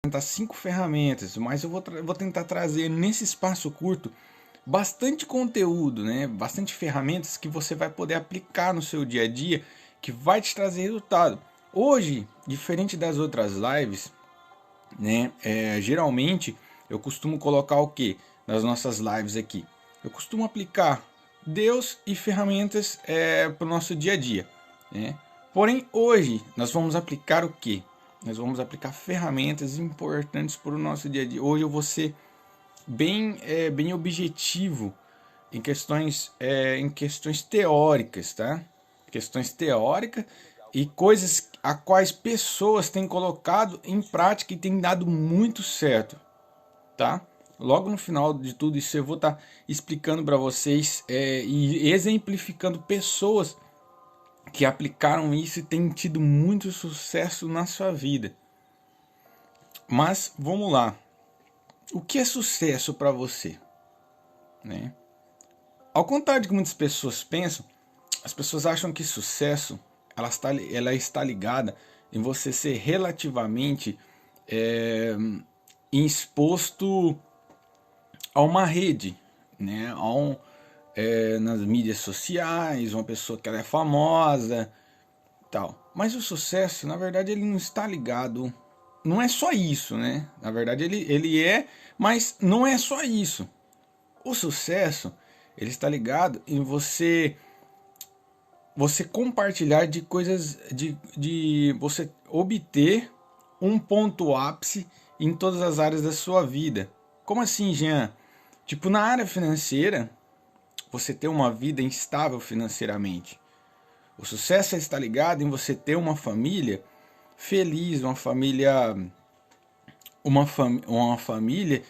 apresentar 5 ferramentas, mas eu vou tentar trazer nesse espaço curto bastante conteúdo, né? Bastante ferramentas que você vai poder aplicar no seu dia a dia, que vai te trazer resultado. Hoje, diferente das outras lives, né? Geralmente eu costumo colocar o que nas nossas lives aqui? Eu costumo aplicar Deus e ferramentas para o nosso dia a dia, né? Porém, hoje nós vamos aplicar o que? Nós vamos aplicar ferramentas importantes para o nosso dia a dia. Hoje eu vou ser bem objetivo em questões teóricas, tá? Questões teóricas e coisas a quais pessoas têm colocado em prática e têm dado muito certo, tá? Logo no final de tudo isso eu vou estar explicando para vocês e exemplificando pessoas que aplicaram isso e têm tido muito sucesso na sua vida. Mas vamos lá. O que é sucesso para você, né? Ao contrário de que muitas pessoas pensam, as pessoas acham que sucesso ela está ligada em você ser relativamente exposto a uma rede, né? Nas mídias sociais, uma pessoa que ela é famosa, tal. Mas o sucesso, na verdade, ele não está ligado. Não é só isso, né? Na verdade, ele é, mas não é só isso. O sucesso, ele está ligado em você compartilhar de coisas, de você obter um ponto ápice em todas as áreas da sua vida. Como assim, Jean? Tipo, na área financeira, você ter uma vida instável financeiramente. O sucesso está ligado em você ter uma família feliz, uma família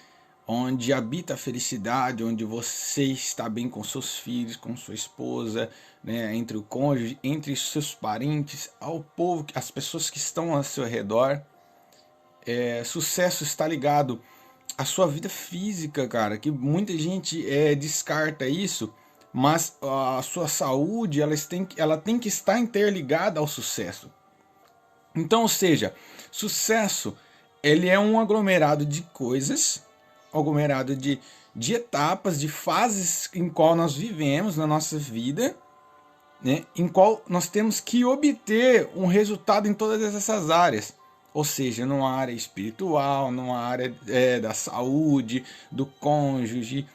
onde habita a felicidade, onde você está bem com seus filhos, com sua esposa, né, entre o cônjuge, entre seus parentes, ao povo, as pessoas que estão ao seu redor. Sucesso está ligado à sua vida física, cara, que muita gente descarta isso, mas a sua saúde ela tem que estar interligada ao sucesso. Então, ou seja, sucesso ele é um aglomerado de coisas, aglomerado de etapas, de fases em qual nós vivemos na nossa vida, né, em qual nós temos que obter um resultado em todas essas áreas. Ou seja, numa área espiritual, numa área da saúde, do cônjuge,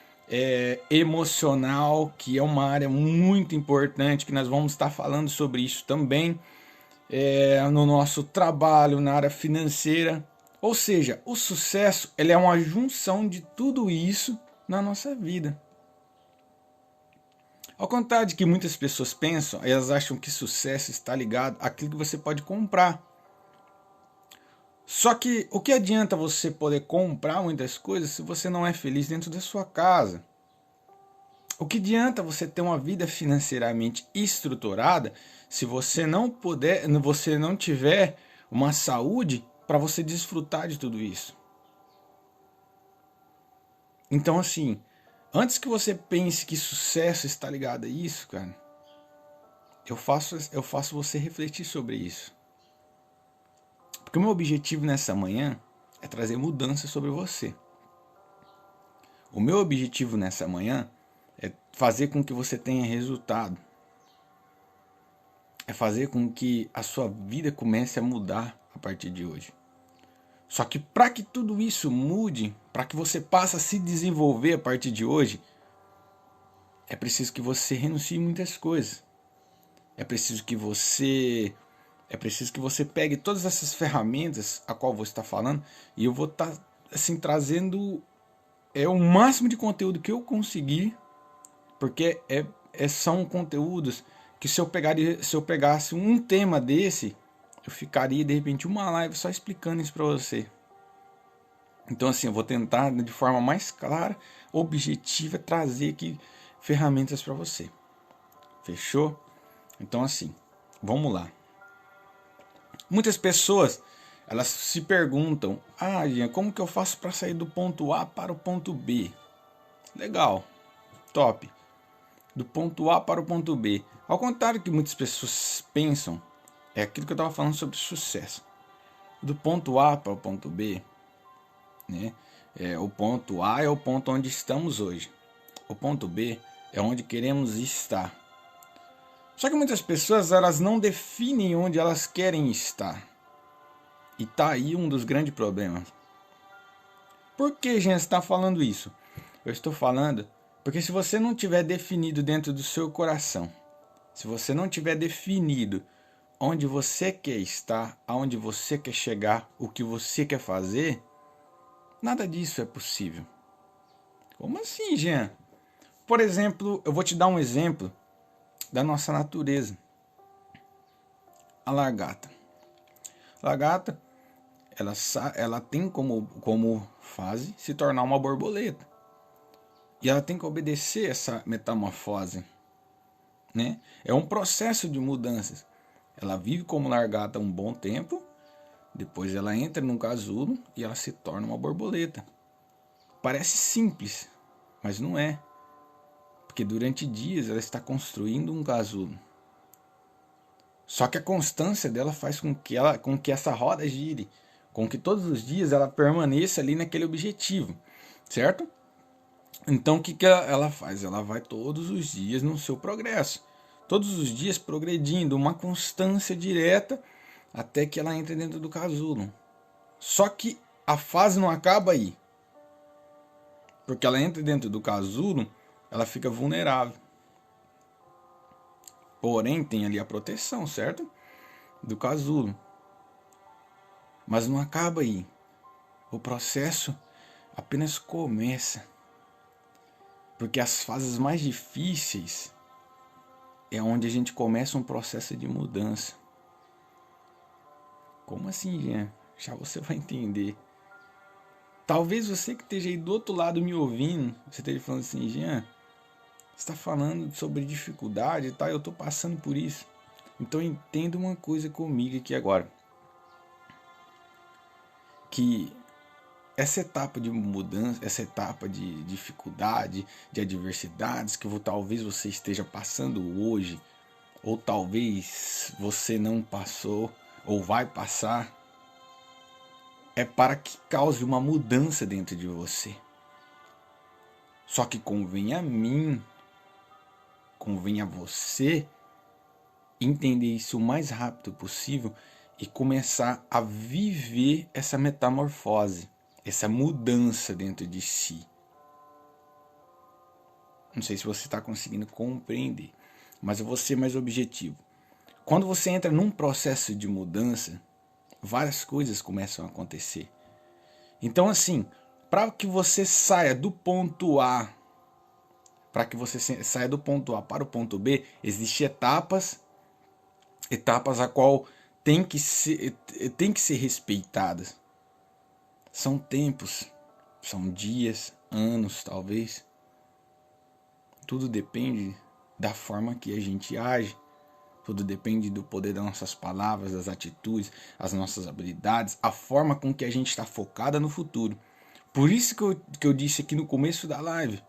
emocional, que é uma área muito importante, que nós vamos estar falando sobre isso também, no nosso trabalho, na área financeira. Ou seja, o sucesso ele é uma junção de tudo isso na nossa vida. Ao contrário de que muitas pessoas pensam, elas acham que sucesso está ligado àquilo que você pode comprar. Só que o que adianta você poder comprar muitas coisas se você não é feliz dentro da sua casa? O que adianta você ter uma vida financeiramente estruturada se você não tiver uma saúde para você desfrutar de tudo isso? Então, assim, antes que você pense que sucesso está ligado a isso, cara, eu faço você refletir sobre isso. Porque o meu objetivo nessa manhã é trazer mudança sobre você. O meu objetivo nessa manhã é fazer com que você tenha resultado. É fazer com que a sua vida comece a mudar a partir de hoje. Só que para que tudo isso mude, para que você passe a se desenvolver a partir de hoje, é preciso que você renuncie muitas coisas. É preciso que você pegue todas essas ferramentas a qual você está falando e eu vou estar assim trazendo o máximo de conteúdo que eu conseguir, porque são conteúdos que se eu pegasse um tema desse, eu ficaria de repente uma live só explicando isso para você. Então assim, eu vou tentar de forma mais clara, objetiva, trazer aqui ferramentas para você. Fechou? Então assim, vamos lá. Muitas pessoas, elas se perguntam: "Ah, Jean, como que eu faço para sair do ponto A para o ponto B?" Legal. Top. Do ponto A para o ponto B. Ao contrário que muitas pessoas pensam, é aquilo que eu estava falando sobre sucesso. Do ponto A para o ponto B, né? O ponto A é o ponto onde estamos hoje. O ponto B é onde queremos estar. Só que muitas pessoas, elas não definem onde elas querem estar. E tá aí um dos grandes problemas. Por que, gente, está falando isso? Eu estou falando porque se você não tiver definido dentro do seu coração, se você não tiver definido onde você quer estar, aonde você quer chegar, o que você quer fazer, nada disso é possível. Como assim, Jean? Por exemplo, eu vou te dar um exemplo da nossa natureza. A lagarta. A lagarta, ela tem como fase se tornar uma borboleta. E ela tem que obedecer essa metamorfose, né? É um processo de mudanças. Ela vive como lagarta um bom tempo, depois ela entra num casulo e ela se torna uma borboleta. Parece simples, mas não é. Porque durante dias ela está construindo um casulo. Só que a constância dela faz com que essa roda gire, com que todos os dias ela permaneça ali naquele objetivo, certo? Então o que ela faz? Ela vai todos os dias no seu progresso, todos os dias progredindo, uma constância direta até que ela entre dentro do casulo. Só que a fase não acaba aí, porque ela entra dentro do casulo, ela fica vulnerável. Porém, tem ali a proteção, certo? Do casulo. Mas não acaba aí. O processo apenas começa. Porque as fases mais difíceis é onde a gente começa um processo de mudança. Como assim, Jean? Já você vai entender. Talvez você que esteja aí do outro lado me ouvindo, você esteja falando assim, Jean, você está falando sobre dificuldade e tal, eu estou passando por isso. Então entenda uma coisa comigo aqui agora. Que essa etapa de mudança, essa etapa de dificuldade, de adversidades que talvez você esteja passando hoje, ou talvez você não passou ou vai passar, é para que cause uma mudança dentro de você. Só que convém a mim, convém a você entender isso o mais rápido possível e começar a viver essa metamorfose, essa mudança dentro de si. Não sei se você está conseguindo compreender, mas eu vou ser mais objetivo. Quando você entra num processo de mudança, várias coisas começam a acontecer. Então, assim, para que você saia do ponto A, para que você saia do ponto A para o ponto B, existem etapas a qual tem que ser respeitadas. São tempos, são dias, anos, talvez. Tudo depende da forma que a gente age. Tudo depende do poder das nossas palavras, das atitudes, as nossas habilidades, a forma com que a gente está focada no futuro. Por isso que eu disse aqui no começo da live,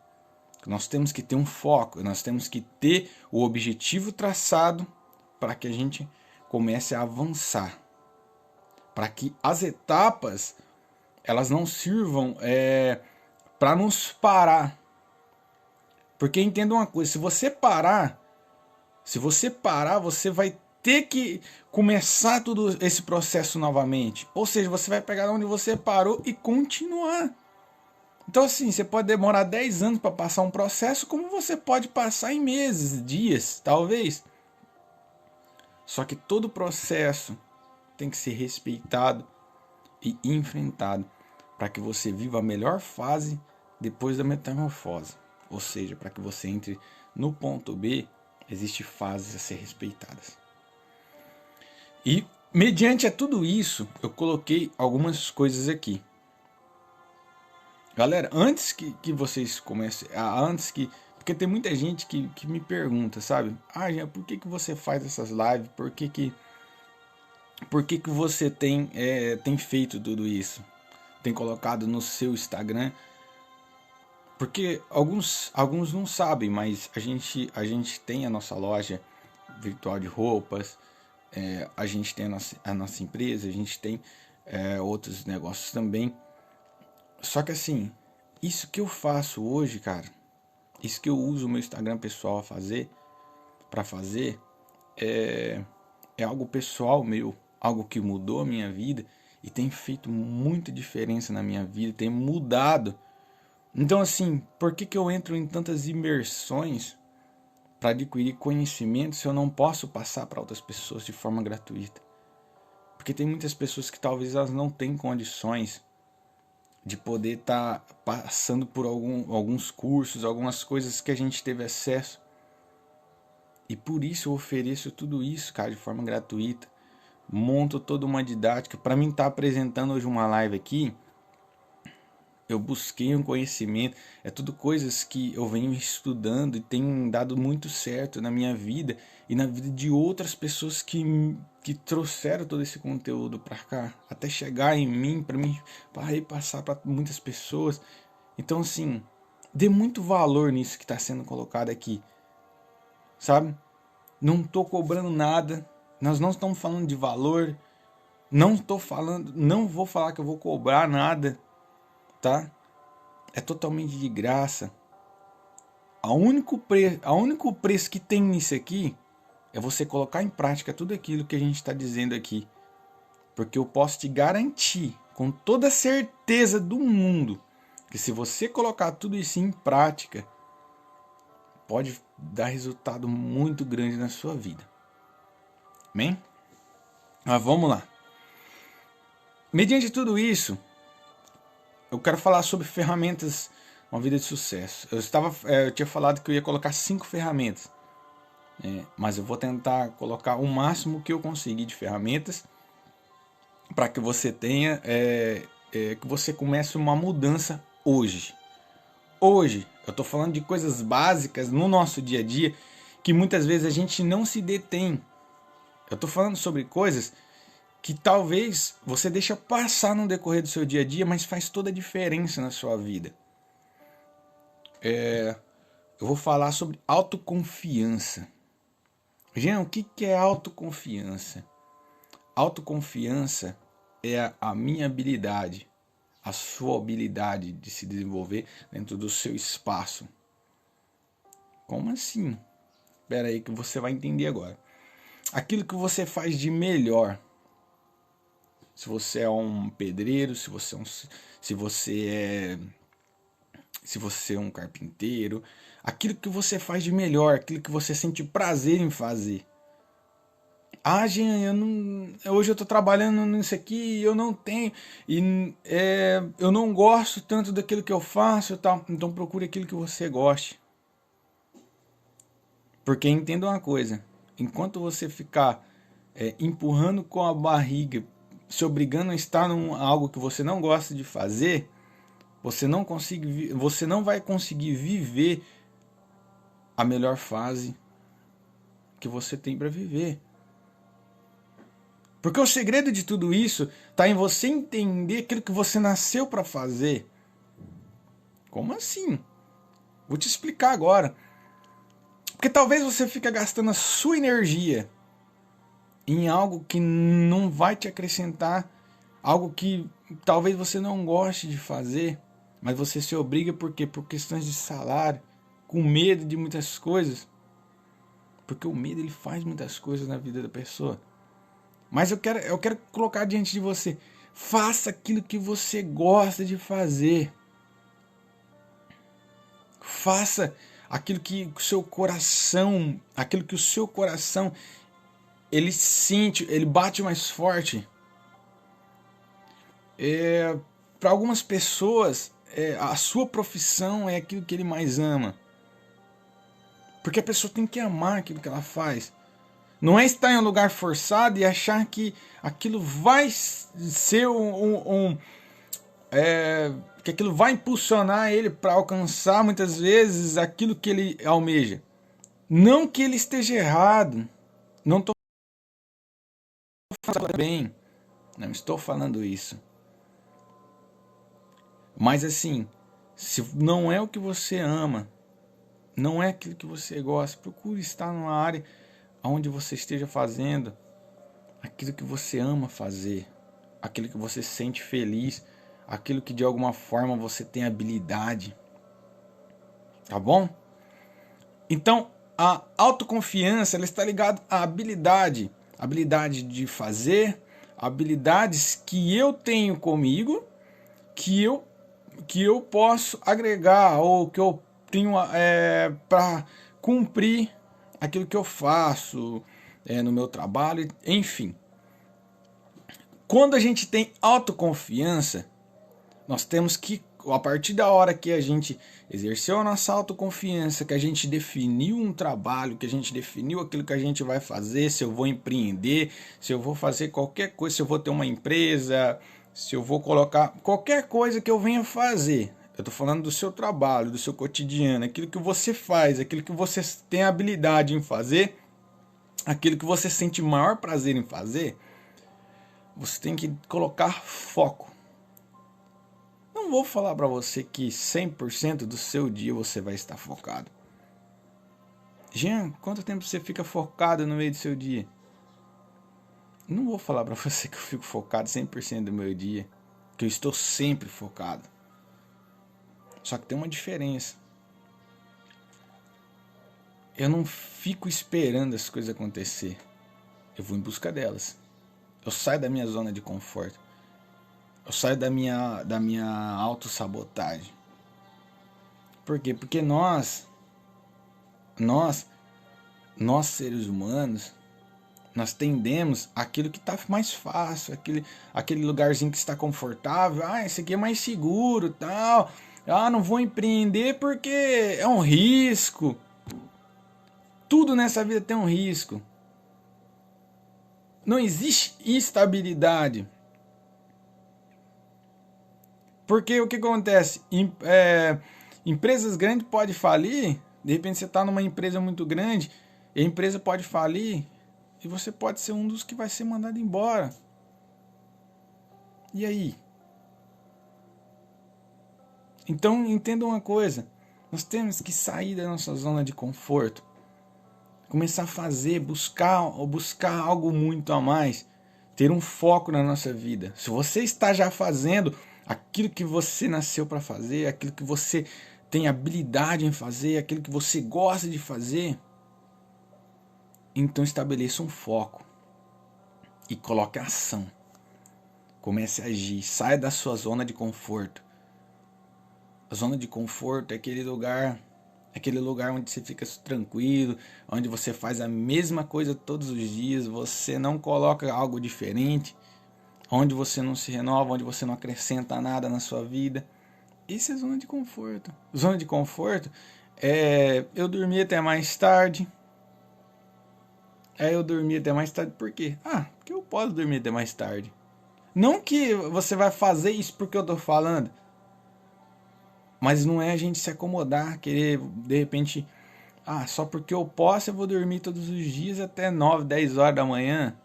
que nós temos que ter um foco, nós temos que ter o objetivo traçado para que a gente comece a avançar. Para que as etapas elas não sirvam para nos parar. Porque entenda uma coisa, se você parar, você vai ter que começar todo esse processo novamente. Ou seja, você vai pegar onde você parou e continuar. Então assim, você pode demorar 10 anos para passar um processo, como você pode passar em meses, dias, talvez. Só que todo processo tem que ser respeitado e enfrentado para que você viva a melhor fase depois da metamorfose. Ou seja, para que você entre no ponto B, existem fases a ser respeitadas. E mediante a tudo isso, eu coloquei algumas coisas aqui. Galera, antes que vocês comecem, porque tem muita gente que me pergunta, sabe? Ah, Jean, por que você faz essas lives? Por que você tem feito tudo isso? Tem colocado no seu Instagram? Porque alguns não sabem, mas a gente tem a nossa loja virtual de roupas, a gente tem a nossa empresa, a gente tem outros negócios também. Só que assim, isso que eu faço hoje, cara, isso que eu uso o meu Instagram pessoal para fazer, é, é algo pessoal meu, algo que mudou a minha vida e tem feito muita diferença na minha vida, tem mudado. Então assim, por que que eu entro em tantas imersões para adquirir conhecimento se eu não posso passar para outras pessoas de forma gratuita? Porque tem muitas pessoas que talvez elas não tenham condições de poder estar passando por alguns cursos, algumas coisas que a gente teve acesso. E por isso eu ofereço tudo isso, cara, de forma gratuita. Monto toda uma didática. Para mim estar apresentando hoje uma live aqui, eu busquei um conhecimento. É tudo coisas que eu venho estudando e tem dado muito certo na minha vida e na vida de outras pessoas que trouxeram todo esse conteúdo para cá, até chegar em mim, para mim, para repassar para muitas pessoas. Então, assim, dê muito valor nisso que está sendo colocado aqui, sabe? Não estou cobrando nada, nós não estamos falando de valor, não estou falando, não vou falar que eu vou cobrar nada, tá? É totalmente de graça. A único preço que tem nisso aqui é você colocar em prática tudo aquilo que a gente está dizendo aqui. Porque eu posso te garantir, com toda a certeza do mundo, que se você colocar tudo isso em prática, pode dar resultado muito grande na sua vida. Amém? Mas vamos lá. Mediante tudo isso, eu quero falar sobre ferramentas uma vida de sucesso. Eu tinha falado que eu ia colocar 5 ferramentas, mas eu vou tentar colocar o máximo que eu conseguir de ferramentas para que você tenha, que você comece uma mudança hoje. Hoje, eu estou falando de coisas básicas no nosso dia a dia que muitas vezes a gente não se detém. Eu estou falando sobre coisas que talvez você deixa passar no decorrer do seu dia a dia, mas faz toda a diferença na sua vida. Eu vou falar sobre autoconfiança. Gente, o que é autoconfiança? Autoconfiança é a minha habilidade, a sua habilidade de se desenvolver dentro do seu espaço. Como assim? Espera aí que você vai entender agora. Aquilo que você faz de melhor. Se você é um pedreiro, se você é um carpinteiro, aquilo que você faz de melhor, aquilo que você sente prazer em fazer. Ah, Jean, hoje eu tô trabalhando nisso aqui e eu não tenho, eu não gosto tanto daquilo que eu faço e tal. Então procure aquilo que você goste. Porque entenda uma coisa, enquanto você ficar empurrando com a barriga, se obrigando a estar em algo que você não gosta de fazer, você não vai conseguir viver a melhor fase que você tem para viver. Porque o segredo de tudo isso está em você entender aquilo que você nasceu para fazer. Como assim? Vou te explicar agora. Porque talvez você fique gastando a sua energia em algo que não vai te acrescentar, algo que talvez você não goste de fazer, mas você se obriga por quê? Por questões de salário, com medo de muitas coisas. Porque o medo ele faz muitas coisas na vida da pessoa. Mas eu quero colocar diante de você. Faça aquilo que você gosta de fazer. Faça aquilo que o seu coração, ele sente, ele bate mais forte. Para algumas pessoas, a sua profissão é aquilo que ele mais ama. Porque a pessoa tem que amar aquilo que ela faz. Não é estar em um lugar forçado e achar que aquilo vai ser que aquilo vai impulsionar ele para alcançar muitas vezes aquilo que ele almeja. Não que ele esteja errado. Não estou falando bem. Não estou falando isso. Mas assim, se não é o que você ama, não é aquilo que você gosta, procure estar numa área onde você esteja fazendo aquilo que você ama fazer, aquilo que você sente feliz, aquilo que de alguma forma você tem habilidade, tá bom? Então, a autoconfiança, ela está ligada à habilidade, habilidade de fazer, habilidades que eu tenho comigo, que eu posso agregar, ou que eu tenho para cumprir aquilo que eu faço no meu trabalho, enfim. Quando a gente tem autoconfiança, nós temos que, a partir da hora que a gente exerceu a nossa autoconfiança, que a gente definiu um trabalho, que a gente definiu aquilo que a gente vai fazer, se eu vou empreender, se eu vou fazer qualquer coisa, se eu vou ter uma empresa, se eu vou colocar qualquer coisa que eu venha fazer. Eu estou falando do seu trabalho, do seu cotidiano, aquilo que você faz, aquilo que você tem habilidade em fazer, aquilo que você sente maior prazer em fazer. Você tem que colocar foco. Não vou falar para você que 100% do seu dia você vai estar focado. Jean, quanto tempo você fica focado no meio do seu dia? Não vou falar para você que eu fico focado 100% do meu dia, que eu estou sempre focado. Só que tem uma diferença. Eu não fico esperando as coisas acontecer. Eu vou em busca delas. Eu saio da minha zona de conforto. Eu saio da minha autossabotagem. Por quê? Porque nós seres humanos, nós tendemos aquilo que está mais fácil, aquele lugarzinho que está confortável. Ah, esse aqui é mais seguro, tal. Ah, não vou empreender porque é um risco. Tudo nessa vida tem um risco. Não existe estabilidade. Porque o que acontece? Empresas grandes podem falir. De repente você está numa empresa muito grande, e a empresa pode falir, e você pode ser um dos que vai ser mandado embora. E aí? Então entenda uma coisa. Nós temos que sair da nossa zona de conforto. Começar a fazer, buscar algo muito a mais. Ter um foco na nossa vida. Se você está já fazendo aquilo que você nasceu para fazer, aquilo que você tem habilidade em fazer, aquilo que você gosta de fazer, então estabeleça um foco e coloque ação. Comece a agir, saia da sua zona de conforto. A zona de conforto é aquele lugar onde você fica tranquilo, onde você faz a mesma coisa todos os dias, você não coloca algo diferente, onde você não se renova, onde você não acrescenta nada na sua vida. Isso é zona de conforto. Zona de conforto é eu dormir até mais tarde. Por quê? Porque eu posso dormir até mais tarde. Não que você vai fazer isso porque eu tô falando. Mas não é a gente se acomodar, querer, de repente, só porque eu posso eu vou dormir todos os dias até 9, 10 horas da manhã.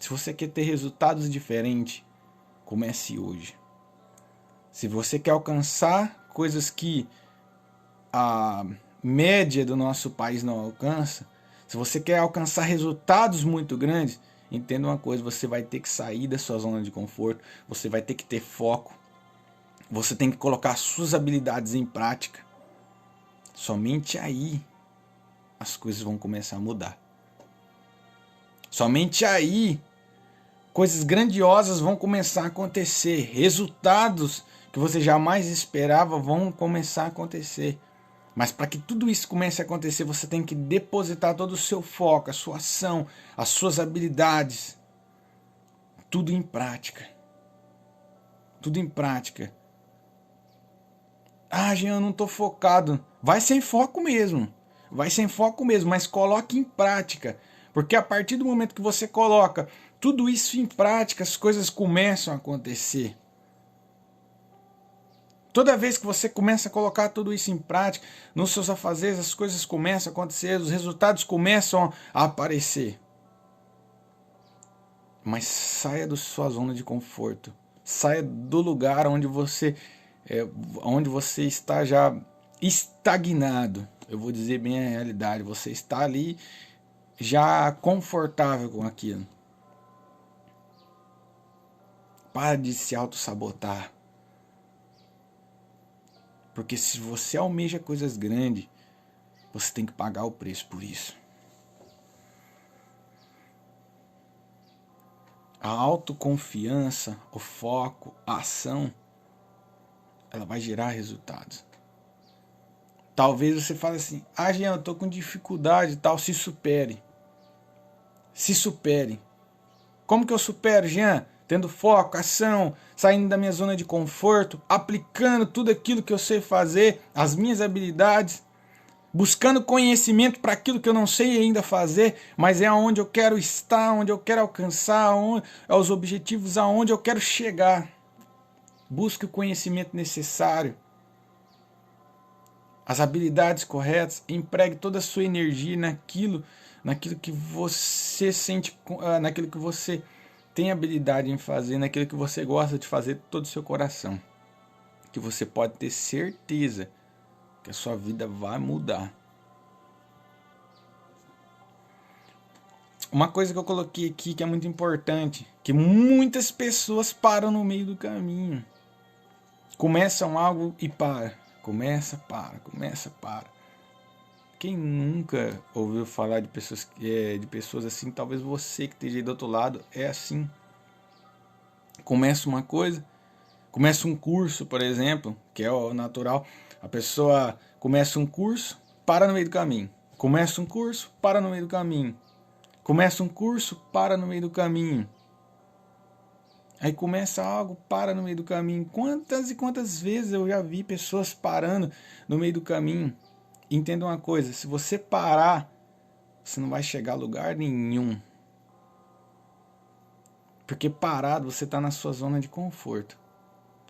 Se você quer ter resultados diferentes, comece hoje. Se você quer alcançar coisas que a média do nosso país não alcança, se você quer alcançar resultados muito grandes, entenda uma coisa, você vai ter que sair da sua zona de conforto, você vai ter que ter foco, você tem que colocar suas habilidades em prática. Somente aí as coisas vão começar a mudar. Somente aí coisas grandiosas vão começar a acontecer, resultados que você jamais esperava vão começar a acontecer. Mas para que tudo isso comece a acontecer, você tem que depositar todo o seu foco, a sua ação, as suas habilidades, tudo em prática. Tudo em prática. Jean, eu não estou focado. Vai sem foco mesmo. Mas coloque em prática. Porque a partir do momento que você coloca tudo isso em prática, as coisas começam a acontecer. Toda vez que você começa a colocar tudo isso em prática, nos seus afazeres, as coisas começam a acontecer, os resultados começam a aparecer. Mas saia da sua zona de conforto. Saia do lugar onde você está já estagnado. Eu vou dizer bem a realidade. Você está ali já confortável com aquilo. Para de se auto-sabotar. Porque se você almeja coisas grandes, você tem que pagar o preço por isso. A autoconfiança, o foco, a ação, ela vai gerar resultados. Talvez você fale assim, Jean, eu tô com dificuldade e tal, se supere. Se supere. Como que eu supero, Jean? Tendo foco, ação, saindo da minha zona de conforto, aplicando tudo aquilo que eu sei fazer, as minhas habilidades, buscando conhecimento para aquilo que eu não sei ainda fazer, mas é aonde eu quero estar, onde eu quero alcançar, é os objetivos aonde eu quero chegar. Busque o conhecimento necessário, as habilidades corretas, empregue toda a sua energia naquilo que você sente, naquilo que você tem habilidade em fazer, naquilo que você gosta de fazer de todo o seu coração. Que você pode ter certeza que a sua vida vai mudar. Uma coisa que eu coloquei aqui que é muito importante, que muitas pessoas param no meio do caminho. Começam algo e para. Começa, para. Quem nunca ouviu falar de pessoas assim, talvez você que esteja aí do outro lado, é assim. Começa uma coisa, começa um curso, por exemplo, que é o natural. A pessoa começa um curso, para no meio do caminho. Começa um curso, para no meio do caminho. Começa um curso, para no meio do caminho. Aí começa algo, para no meio do caminho. Quantas e quantas vezes eu já vi pessoas parando no meio do caminho. Entenda uma coisa, se você parar, você não vai chegar a lugar nenhum. Porque parado você está na sua zona de conforto.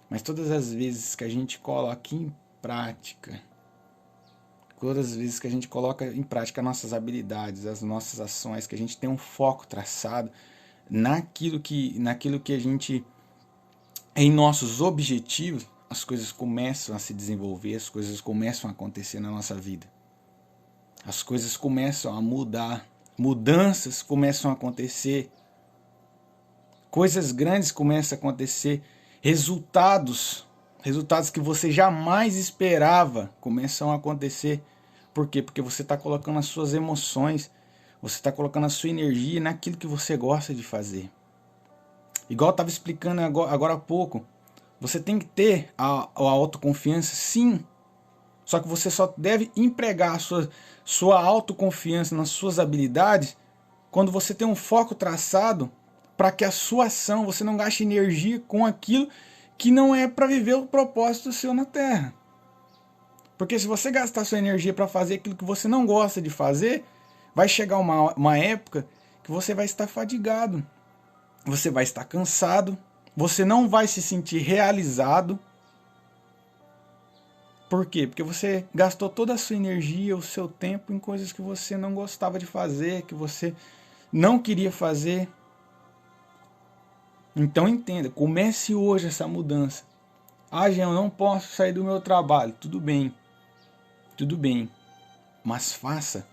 Mas todas as vezes que a gente coloca em prática, todas as vezes que a gente coloca em prática nossas habilidades, as nossas ações, que a gente tem um foco traçado naquilo que a gente, em nossos objetivos, as coisas começam a se desenvolver, as coisas começam a acontecer na nossa vida. As coisas começam a mudar, mudanças começam a acontecer, coisas grandes começam a acontecer, resultados que você jamais esperava começam a acontecer. Por quê? Porque você está colocando as suas emoções, você está colocando a sua energia naquilo que você gosta de fazer. Igual eu estava explicando agora há pouco, você tem que ter a autoconfiança, sim. Só que você só deve empregar a sua autoconfiança nas suas habilidades quando você tem um foco traçado para que a sua ação, você não gaste energia com aquilo que não é para viver o propósito seu na Terra. Porque se você gastar sua energia para fazer aquilo que você não gosta de fazer, vai chegar uma época que você vai estar fadigado, você vai estar cansado, você não vai se sentir realizado. Por quê? Porque você gastou toda a sua energia, o seu tempo em coisas que você não gostava de fazer, que você não queria fazer. Então entenda, comece hoje essa mudança. Jean, eu não posso sair do meu trabalho. Tudo bem, mas faça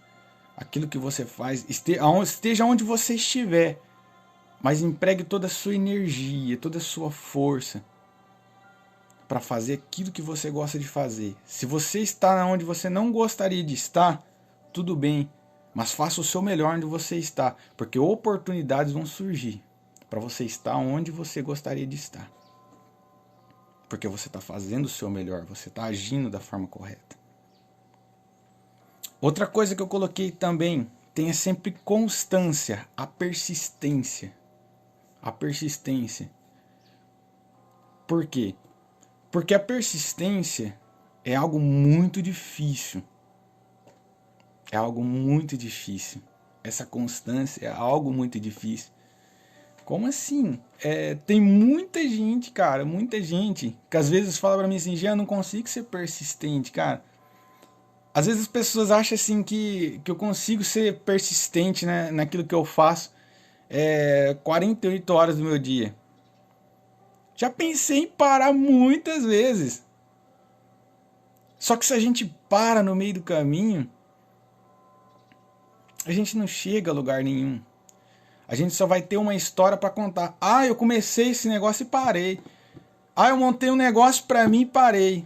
aquilo que você faz, esteja onde você estiver, mas empregue toda a sua energia, toda a sua força para fazer aquilo que você gosta de fazer. Se você está onde você não gostaria de estar, tudo bem, mas faça o seu melhor onde você está, porque oportunidades vão surgir para você estar onde você gostaria de estar. Porque você está fazendo o seu melhor, você está agindo da forma correta. Outra coisa que eu coloquei também, tenha sempre constância, a persistência. A persistência. Por quê? Porque a persistência é algo muito difícil. É algo muito difícil. Essa constância é algo muito difícil. Como assim? Tem muita gente, cara, muita gente que às vezes fala pra mim assim, já não consigo ser persistente, cara. Às vezes as pessoas acham assim que eu consigo ser persistente, né, naquilo que eu faço 48 horas do meu dia. Já pensei em parar muitas vezes. Só que se a gente para no meio do caminho, a gente não chega a lugar nenhum. A gente só vai ter uma história para contar. Ah, eu comecei esse negócio e parei. Ah, eu montei um negócio para mim e parei.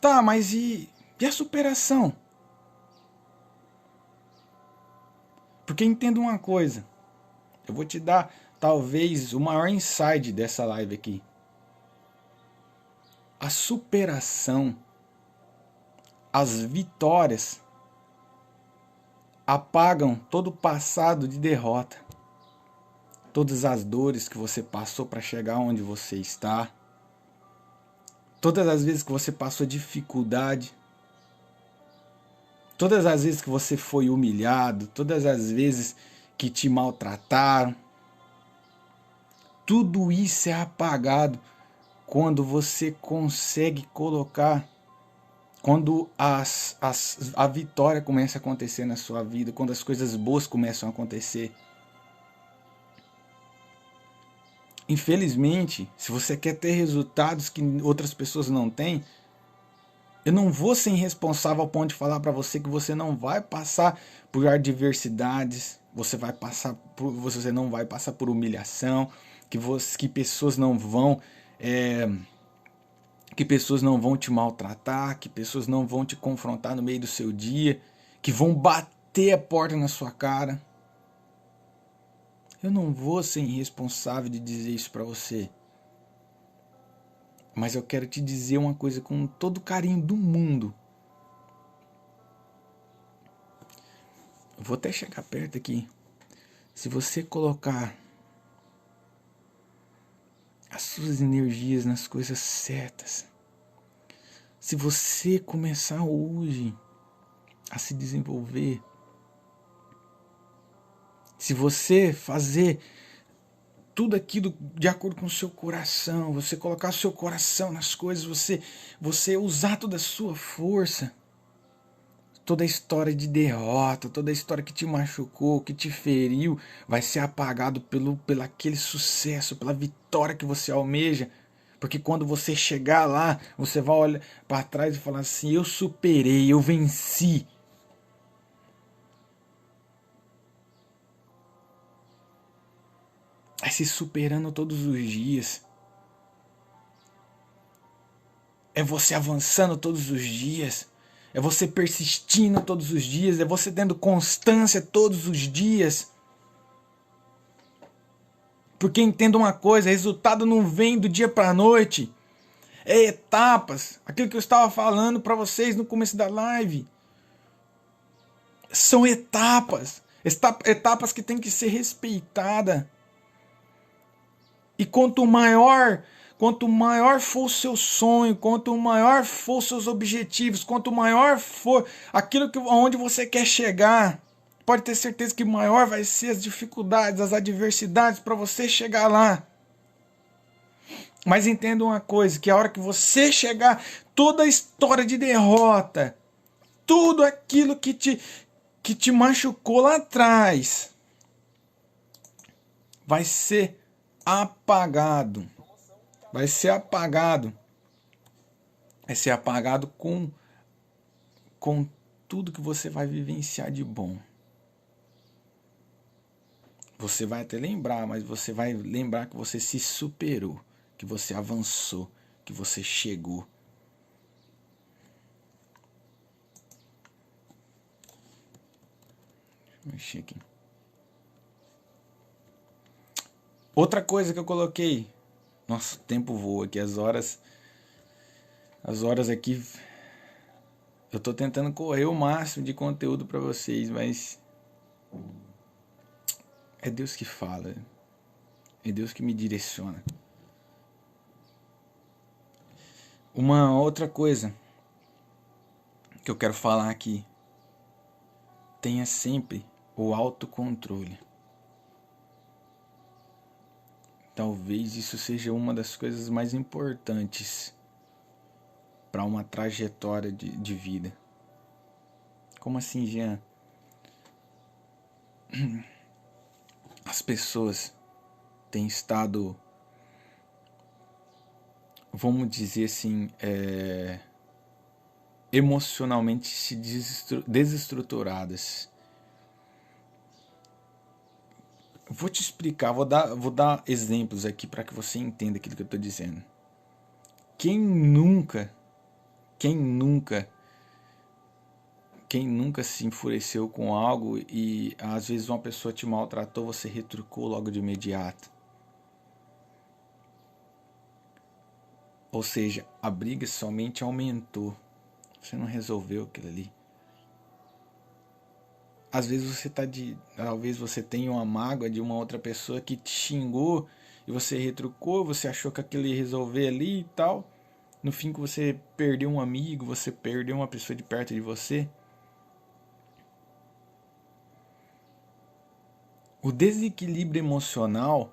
Tá, mas e a superação? Porque entenda uma coisa. Eu vou te dar talvez o maior insight dessa live aqui. A superação, as vitórias apagam todo o passado de derrota. Todas as dores que você passou para chegar onde você está. Todas as vezes que você passou dificuldade. Todas as vezes que você foi humilhado. Todas as vezes que te maltrataram. Tudo isso é apagado quando você consegue colocar, quando a vitória começa a acontecer na sua vida, quando as coisas boas começam a acontecer. Infelizmente, se você quer ter resultados que outras pessoas não têm, eu não vou ser irresponsável ao ponto de falar para você que você não vai passar por adversidades, você não vai passar por humilhação, que pessoas não vão te maltratar, que pessoas não vão te confrontar no meio do seu dia, que vão bater a porta na sua cara. Eu não vou ser irresponsável de dizer isso para você. Mas eu quero te dizer uma coisa com todo o carinho do mundo. Eu vou até chegar perto aqui. Se você colocar as suas energias nas coisas certas, se você começar hoje a se desenvolver, se você fazer tudo aquilo de acordo com o seu coração, você colocar o seu coração nas coisas, você usar toda a sua força, toda a história de derrota, toda a história que te machucou, que te feriu, vai ser apagado pelo aquele sucesso, pela vitória que você almeja. Porque quando você chegar lá, você vai olhar para trás e falar assim, eu superei, eu venci. É se superando todos os dias. É você avançando todos os dias. É você persistindo todos os dias. É você tendo constância todos os dias. Porque entenda uma coisa, resultado não vem do dia para a noite. É etapas. Aquilo que eu estava falando para vocês no começo da live. São etapas. Etapas que tem que ser respeitadas. E quanto maior for o seu sonho, quanto maior for os seus objetivos, quanto maior for aquilo aonde você quer chegar, pode ter certeza que maior vai ser as dificuldades, as adversidades para você chegar lá. Mas entenda uma coisa, que a hora que você chegar, toda a história de derrota, tudo aquilo que te machucou lá atrás, vai ser apagado. Vai ser apagado. Vai ser apagado com tudo que você vai vivenciar de bom. Você vai até lembrar, mas você vai lembrar que você se superou, que você avançou, que você chegou. Deixa eu mexer aqui. Outra coisa que eu coloquei. Nossa, o tempo voa aqui, as horas aqui. Eu tô tentando correr o máximo de conteúdo para vocês, mas é Deus que fala. É Deus que me direciona. Uma outra coisa que eu quero falar aqui. Tenha sempre o autocontrole. Talvez isso seja uma das coisas mais importantes para uma trajetória de vida. Como assim, Jean? As pessoas têm estado, vamos dizer assim, emocionalmente desestruturadas. Vou te explicar, vou dar exemplos aqui para que você entenda aquilo que eu estou dizendo. Quem nunca, quem nunca, quem nunca se enfureceu com algo e às vezes uma pessoa te maltratou, você retrucou logo de imediato? Ou seja, a briga somente aumentou. Você não resolveu aquilo ali. Às vezes talvez você tenha uma mágoa de uma outra pessoa que te xingou e você retrucou, você achou que aquilo ia resolver ali e tal. No fim que você perdeu um amigo, você perdeu uma pessoa de perto de você. O desequilíbrio emocional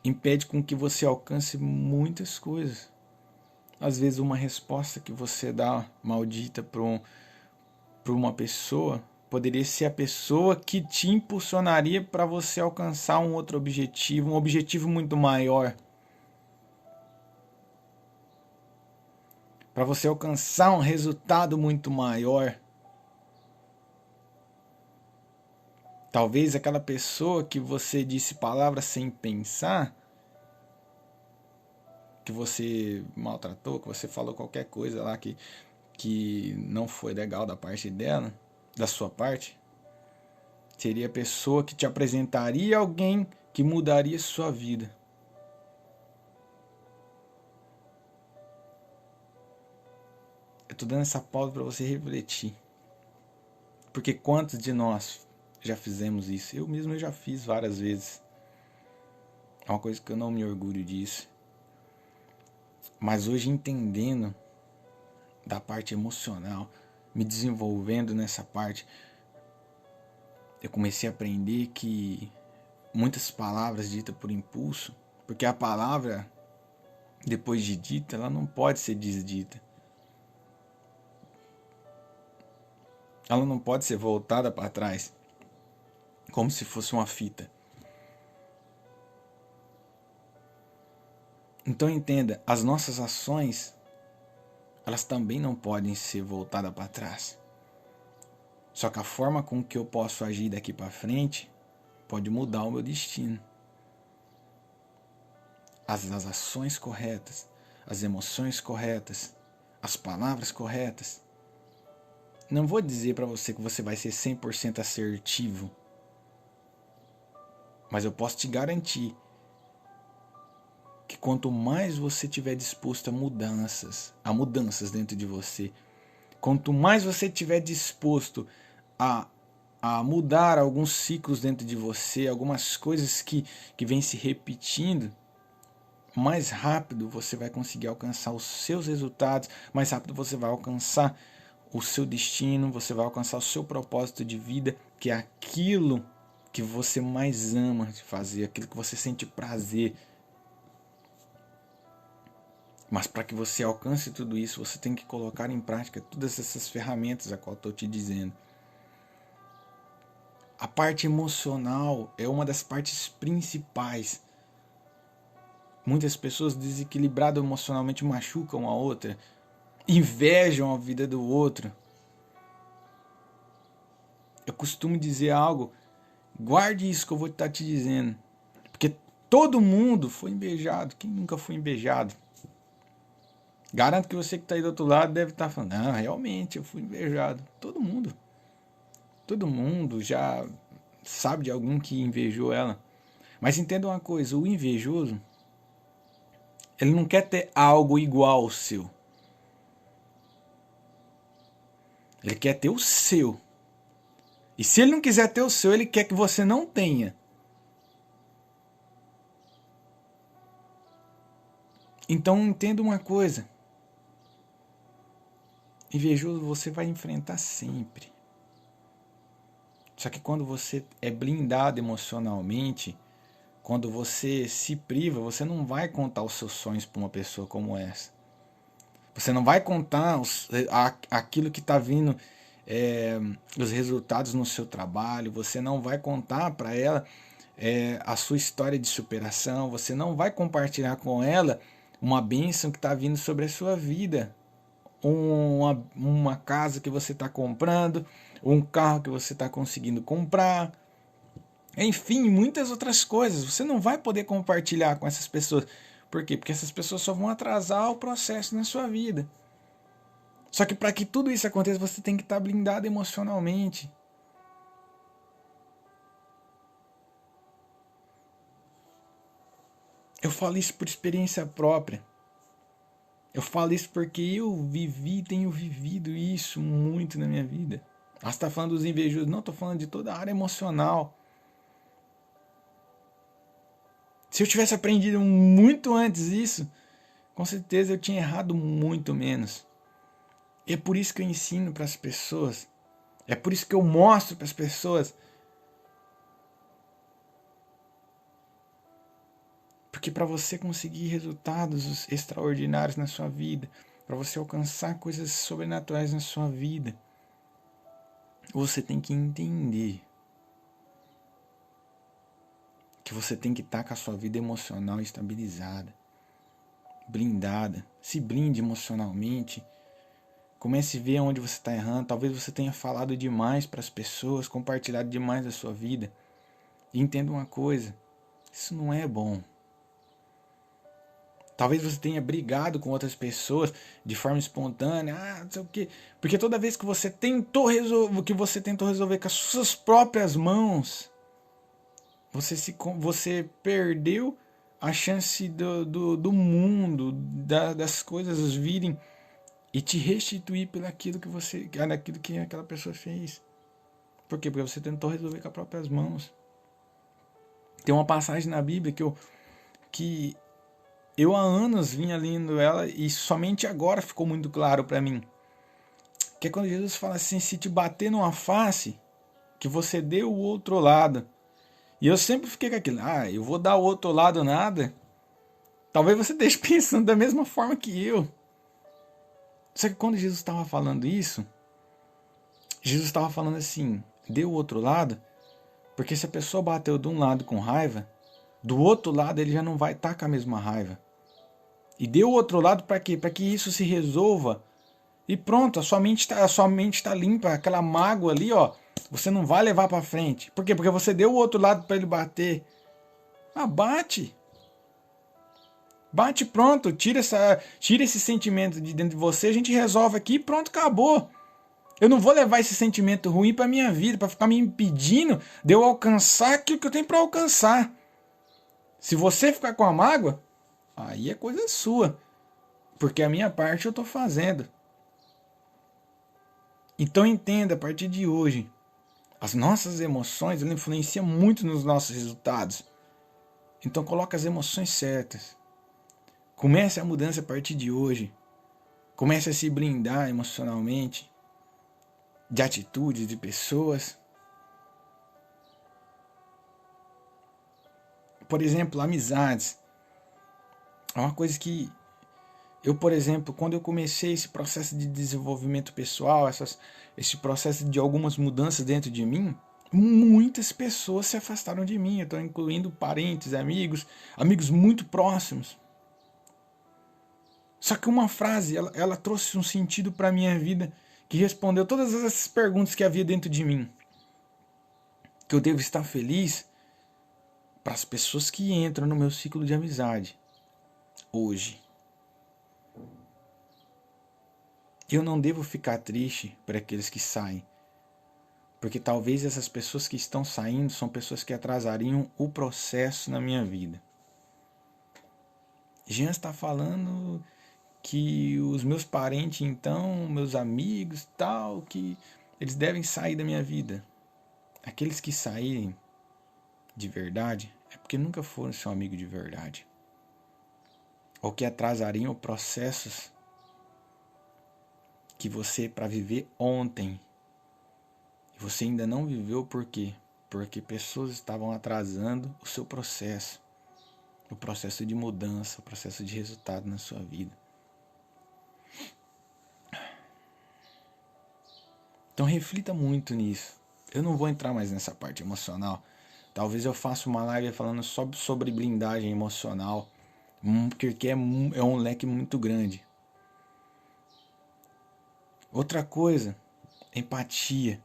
impede com que você alcance muitas coisas. Às vezes uma resposta que você dá maldita para uma pessoa poderia ser a pessoa que te impulsionaria para você alcançar um outro objetivo, um objetivo muito maior. Para você alcançar um resultado muito maior. Talvez aquela pessoa que você disse palavras sem pensar, que você maltratou, que você falou qualquer coisa lá que não foi legal da parte dela, da sua parte, seria a pessoa que te apresentaria alguém que mudaria sua vida. Eu tô dando essa pausa para você refletir. Porque quantos de nós já fizemos isso? Eu mesmo já fiz várias vezes. É uma coisa que eu não me orgulho disso. Mas hoje, entendendo da parte emocional, me desenvolvendo nessa parte, eu comecei a aprender que muitas palavras ditas por impulso, porque a palavra, depois de dita, ela não pode ser desdita. Ela não pode ser voltada para trás, como se fosse uma fita. Então entenda, as nossas ações, elas também não podem ser voltadas para trás. Só que a forma com que eu posso agir daqui para frente pode mudar o meu destino. As ações corretas, as emoções corretas, as palavras corretas. Não vou dizer para você que você vai ser 100% assertivo, mas eu posso te garantir que quanto mais você estiver disposto a mudanças dentro de você, quanto mais você estiver disposto a mudar alguns ciclos dentro de você, algumas coisas que vêm se repetindo, mais rápido você vai conseguir alcançar os seus resultados, mais rápido você vai alcançar o seu destino, você vai alcançar o seu propósito de vida, que é aquilo que você mais ama de fazer, aquilo que você sente prazer. Mas para que você alcance tudo isso, você tem que colocar em prática todas essas ferramentas a qual eu estou te dizendo. A parte emocional é uma das partes principais. Muitas pessoas desequilibradas emocionalmente machucam a outra, invejam a vida do outro. Eu costumo dizer algo, guarde isso que eu vou estar te dizendo, porque todo mundo foi invejado. Quem nunca foi invejado? Garanto que você que está aí do outro lado deve estar falando, não, realmente eu fui invejado. Todo mundo já sabe de alguém que invejou ela. Mas entenda uma coisa, o invejoso, ele não quer ter algo igual ao seu. Ele quer ter o seu. E se ele não quiser ter o seu, ele quer que você não tenha. Então entenda uma coisa. Invejoso você vai enfrentar sempre. Só que quando você é blindado emocionalmente, quando você se priva, você não vai contar os seus sonhos para uma pessoa como essa. Você não vai contar aquilo que está vindo, os resultados no seu trabalho. Você não vai contar para ela a sua história de superação. Você não vai compartilhar com ela uma bênção que está vindo sobre a sua vida. Uma casa que você está comprando, um carro que você está conseguindo comprar. Enfim, muitas outras coisas. Você não vai poder compartilhar com essas pessoas. Por quê? Porque essas pessoas só vão atrasar o processo na sua vida. Só que para que tudo isso aconteça, você tem que estar blindado emocionalmente. Eu falo isso por experiência própria. Eu falo isso porque eu tenho vivido isso muito na minha vida. Ah, você está falando dos invejosos? Não, estou falando de toda a área emocional. Se eu tivesse aprendido muito antes isso, com certeza eu tinha errado muito menos. E é por isso que eu ensino para as pessoas. É por isso que eu mostro para as pessoas. Porque para você conseguir resultados extraordinários na sua vida, para você alcançar coisas sobrenaturais na sua vida, você tem que entender que você tem que estar com a sua vida emocional estabilizada, blindada. Se blinde emocionalmente. Comece a ver onde você está errando. Talvez você tenha falado demais para as pessoas, compartilhado demais da sua vida. E entenda uma coisa, isso não é bom. Talvez você tenha brigado com outras pessoas de forma espontânea, não sei o quê. Porque toda vez que você tentou resolver com as suas próprias mãos, você perdeu a chance do mundo, das coisas virem e te restituir daquilo que aquela pessoa fez. Por quê? Porque você tentou resolver com as próprias mãos. Tem uma passagem na Bíblia que eu há anos vinha lendo ela e somente agora ficou muito claro para mim. Que é quando Jesus fala assim, se te bater numa face, que você dê o outro lado. E eu sempre fiquei com aquilo, eu vou dar o outro lado nada. Talvez você esteja pensando da mesma forma que eu. Só que quando Jesus estava falando isso, Jesus estava falando assim, dê o outro lado, porque se a pessoa bateu de um lado com raiva, do outro lado ele já não vai estar com a mesma raiva. E dê o outro lado para quê? Para que isso se resolva. E pronto, a sua mente está limpa, aquela mágoa ali, ó, você não vai levar para frente. Por quê? Porque você deu o outro lado para ele bater. Bate. Bate, pronto, tira esse sentimento de dentro de você, a gente resolve aqui e pronto, acabou. Eu não vou levar esse sentimento ruim para minha vida, para ficar me impedindo de eu alcançar aquilo que eu tenho para alcançar. Se você ficar com a mágoa, aí é coisa sua, porque a minha parte eu estou fazendo. Então entenda a partir de hoje, as nossas emoções elas influenciam muito nos nossos resultados. Então coloque as emoções certas. Comece a mudança a partir de hoje. Comece a se blindar emocionalmente de atitudes, de pessoas. Por exemplo, amizades. É uma coisa que eu, por exemplo, quando eu comecei esse processo de desenvolvimento pessoal, esse processo de algumas mudanças dentro de mim, muitas pessoas se afastaram de mim. Eu estou incluindo parentes, amigos muito próximos. Só que uma frase, ela trouxe um sentido para a minha vida que respondeu todas essas perguntas que havia dentro de mim. Que eu devo estar feliz para as pessoas que entram no meu ciclo de amizade hoje. Eu não devo ficar triste por aqueles que saem, porque talvez essas pessoas que estão saindo são pessoas que atrasariam o processo na minha vida. Jean está falando que os meus parentes, então, meus amigos, tal, que eles devem sair da minha vida. Aqueles que saírem de verdade é porque nunca foram seu amigo de verdade. Ou que atrasariam processos que você, para viver ontem, você ainda não viveu. Por quê? Porque pessoas estavam atrasando o seu processo. O processo de mudança, o processo de resultado na sua vida. Então reflita muito nisso. Eu não vou entrar mais nessa parte emocional. Talvez eu faça uma live falando só sobre blindagem emocional, porque é um leque muito grande. Outra coisa, empatia.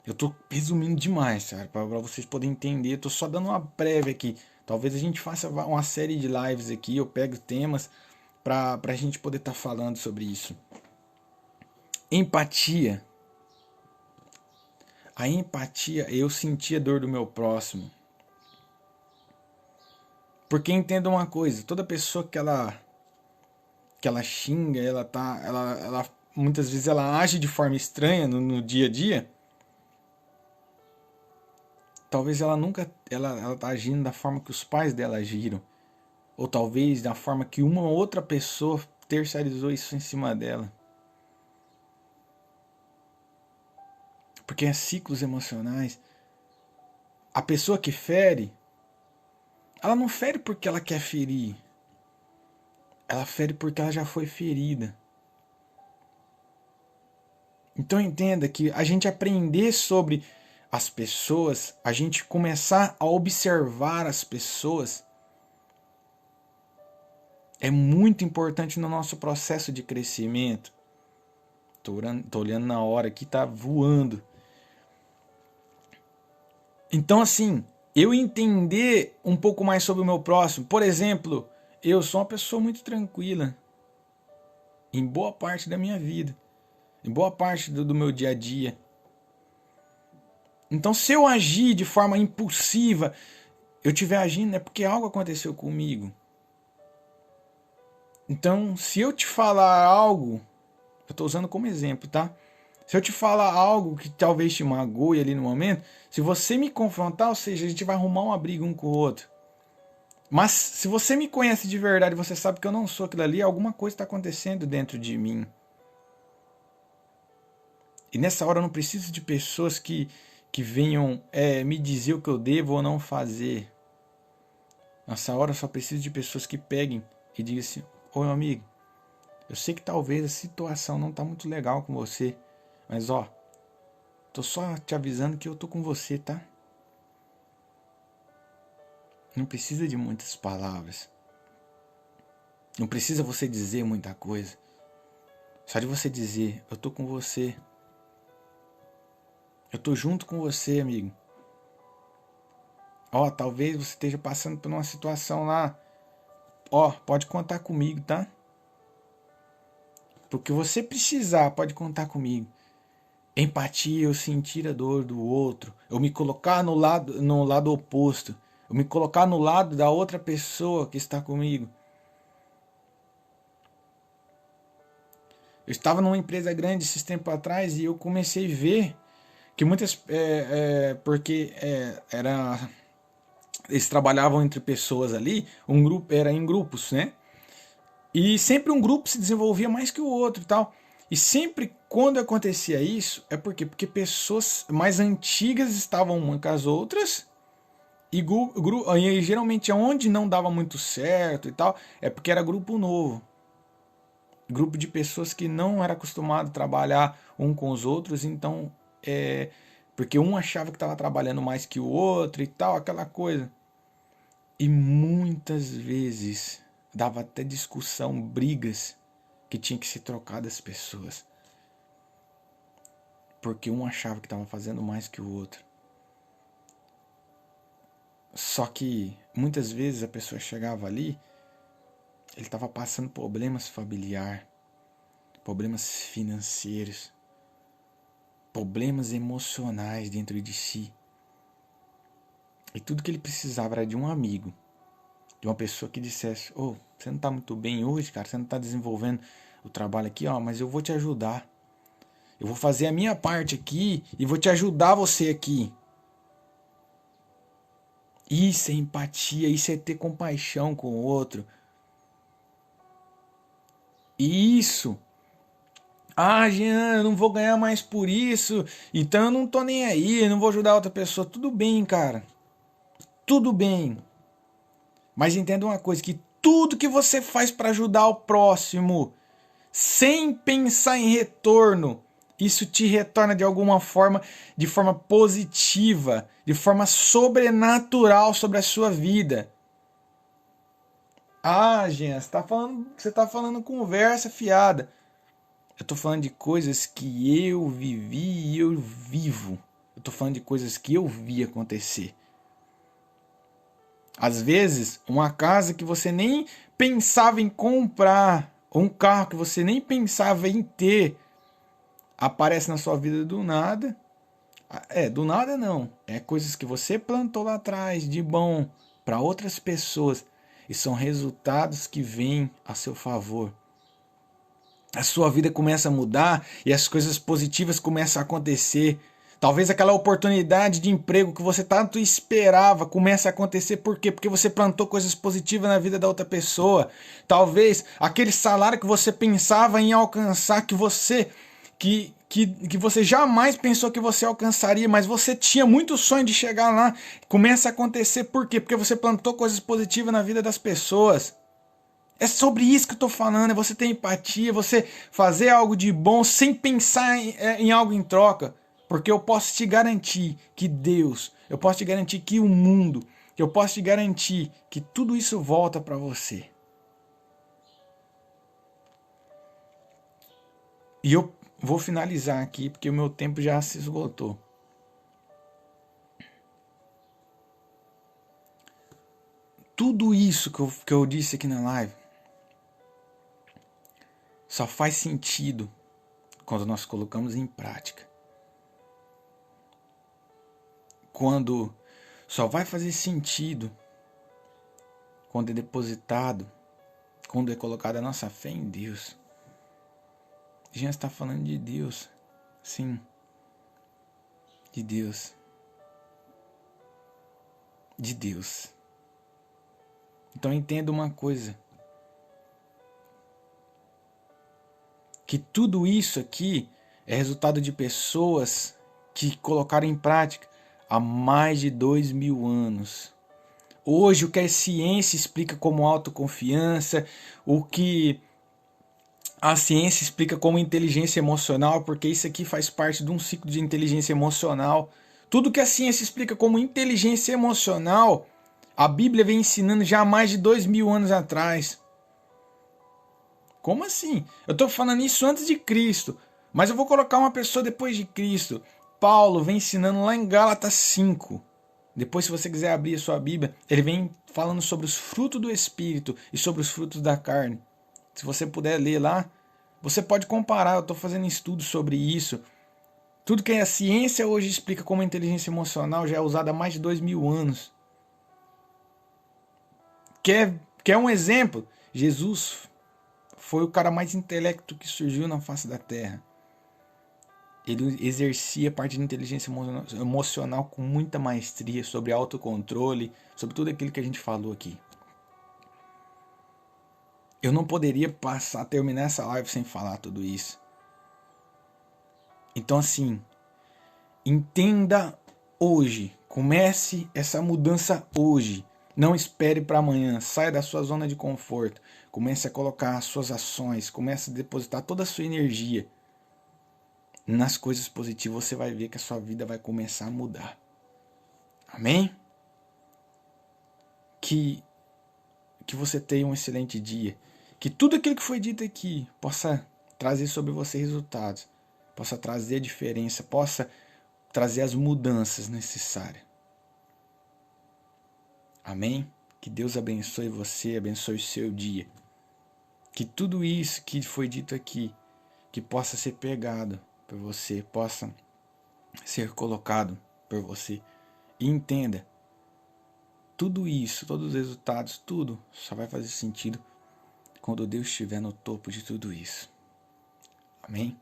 Eu tô resumindo demais, cara, para vocês poderem entender. Eu tô só dando uma prévia aqui. Talvez a gente faça uma série de lives aqui, eu pego temas pra gente poder estar falando sobre isso. Empatia. A empatia, eu senti a dor do meu próximo. Porque entenda uma coisa, toda pessoa que ela xinga, ela muitas vezes ela age de forma estranha no dia a dia. Talvez ela nunca ela tá agindo da forma que os pais dela agiram, ou talvez da forma que uma outra pessoa terceirizou isso em cima dela. Porque é ciclos emocionais. A pessoa que fere, ela não fere porque ela quer ferir. Ela fere porque ela já foi ferida. Então entenda que a gente aprender sobre as pessoas, a gente começar a observar as pessoas, é muito importante no nosso processo de crescimento. Tô olhando na hora aqui, tá voando. Então assim, eu entender um pouco mais sobre o meu próximo. Por exemplo, eu sou uma pessoa muito tranquila em boa parte da minha vida, em boa parte do meu dia a dia. Então, se eu agir de forma impulsiva, eu estiver agindo é porque algo aconteceu comigo. Então, se eu te falar algo, eu estou usando como exemplo, tá? Se eu te falar algo que talvez te magoe ali no momento, se você me confrontar, ou seja, a gente vai arrumar uma briga um com o outro. Mas se você me conhece de verdade, você sabe que eu não sou aquilo ali, alguma coisa está acontecendo dentro de mim. E nessa hora eu não preciso de pessoas que venham me dizer o que eu devo ou não fazer. Nessa hora eu só preciso de pessoas que peguem e digam assim: ô meu amigo, eu sei que talvez a situação não tá muito legal com você, mas ó, tô só te avisando que eu tô com você, tá? Não precisa de muitas palavras. Não precisa você dizer muita coisa. Só de você dizer: eu tô com você. Eu tô junto com você, amigo. Ó, talvez você esteja passando por uma situação lá. Ó, pode contar comigo, tá? Porque você precisar, pode contar comigo. Empatia, eu sentir a dor do outro. Eu me colocar no lado oposto. Eu me colocar no lado da outra pessoa que está comigo. Eu estava numa empresa grande esses tempos atrás e eu comecei a ver que muitas... porque eles trabalhavam entre pessoas ali, um grupo era em grupos, né? E sempre um grupo se desenvolvia mais que o outro e tal. E sempre quando acontecia isso, é porque pessoas mais antigas estavam uma com as outras. E geralmente onde não dava muito certo e tal, é porque era grupo novo. Grupo de pessoas que não era acostumado a trabalhar um com os outros, então porque um achava que estava trabalhando mais que o outro e tal, aquela coisa. E muitas vezes dava até discussão, brigas que tinha que ser trocadas as pessoas. Porque um achava que estava fazendo mais que o outro. Só que muitas vezes a pessoa chegava ali, ele estava passando problemas familiares, problemas financeiros, problemas emocionais dentro de si. E tudo que ele precisava era de um amigo, de uma pessoa que dissesse: ô, você não está muito bem hoje, cara, você não está desenvolvendo o trabalho aqui, ó, mas eu vou te ajudar. Eu vou fazer a minha parte aqui e vou te ajudar você aqui. Isso é empatia, isso é ter compaixão com o outro. Isso. Ah, Jean, eu não vou ganhar mais por isso, então eu não tô nem aí, eu não vou ajudar outra pessoa. Tudo bem, cara. Tudo bem. Mas entenda uma coisa, que tudo que você faz para ajudar o próximo, sem pensar em retorno, isso te retorna de alguma forma, de forma positiva, de forma sobrenatural sobre a sua vida. Ah, Jean, você tá falando conversa fiada. Eu tô falando de coisas que eu vivi e eu vivo. Eu tô falando de coisas que eu vi acontecer. Às vezes, uma casa que você nem pensava em comprar, ou um carro que você nem pensava em ter, aparece na sua vida do nada. Do nada não. É coisas que você plantou lá atrás de bom para outras pessoas e são resultados que vêm a seu favor. A sua vida começa a mudar e as coisas positivas começam a acontecer. Talvez aquela oportunidade de emprego que você tanto esperava comece a acontecer. Por quê? Porque você plantou coisas positivas na vida da outra pessoa. Talvez aquele salário que você pensava em alcançar, que você jamais pensou que você alcançaria, mas você tinha muito sonho de chegar lá, começa a acontecer. Por quê? Porque você plantou coisas positivas na vida das pessoas. É sobre isso que eu tô falando, é você ter empatia, você fazer algo de bom sem pensar em algo em troca. Porque eu posso te garantir que Deus, eu posso te garantir que o mundo, eu posso te garantir que tudo isso volta para você. E eu vou finalizar aqui porque o meu tempo já se esgotou. Tudo isso que eu disse aqui na live só faz sentido quando nós colocamos em prática. Quando só vai fazer sentido quando é depositado, quando é colocada a nossa fé em Deus. A gente está falando de Deus, sim, de Deus, de Deus. Então entenda uma coisa, que tudo isso aqui é resultado de pessoas que colocaram em prática há mais de 2000 anos. Hoje o que a ciência explica como autoconfiança, o que a ciência explica como inteligência emocional, porque isso aqui faz parte de um ciclo de inteligência emocional. Tudo que a ciência explica como inteligência emocional, a Bíblia vem ensinando já há mais de 2000 anos atrás. Como assim? Eu estou falando isso antes de Cristo, mas eu vou colocar uma pessoa depois de Cristo. Paulo vem ensinando lá em Gálatas 5. Depois, se você quiser abrir a sua Bíblia, ele vem falando sobre os frutos do Espírito e sobre os frutos da carne. Se você puder ler lá, você pode comparar. Eu estou fazendo estudos sobre isso. Tudo que a ciência hoje explica como inteligência emocional já é usado há mais de 2000 anos. Quer um exemplo? Jesus foi o cara mais intelecto que surgiu na face da Terra. Ele exercia a parte de inteligência emocional com muita maestria, sobre autocontrole, sobre tudo aquilo que a gente falou aqui. Eu não poderia terminar essa live sem falar tudo isso. Então assim, entenda hoje, comece essa mudança hoje. Não espere para amanhã, saia da sua zona de conforto, comece a colocar as suas ações, comece a depositar toda a sua energia nas coisas positivas. Você vai ver que a sua vida vai começar a mudar. Amém? Que você tenha um excelente dia. Que tudo aquilo que foi dito aqui possa trazer sobre você resultados, possa trazer a diferença, possa trazer as mudanças necessárias. Amém? Que Deus abençoe você, abençoe o seu dia. Que tudo isso que foi dito aqui, que possa ser pegado por você, possa ser colocado por você. E entenda, tudo isso, todos os resultados, tudo só vai fazer sentido quando Deus estiver no topo de tudo isso. Amém?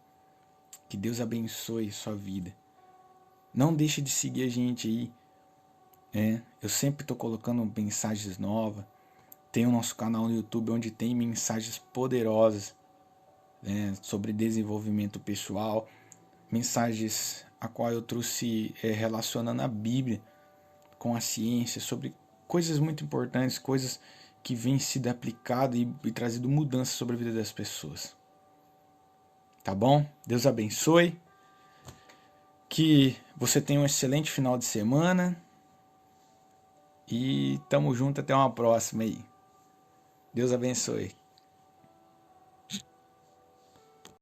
Que Deus abençoe sua vida. Não deixe de seguir a gente aí. Eu sempre estou colocando mensagens novas. Tem o nosso canal no YouTube onde tem mensagens poderosas sobre desenvolvimento pessoal. Mensagens a qual eu trouxe relacionando a Bíblia com a ciência, sobre coisas muito importantes, coisas que vêm sido aplicadas e trazido mudança sobre a vida das pessoas. Tá bom? Deus abençoe. Que você tenha um excelente final de semana. E tamo junto até uma próxima aí. Deus abençoe.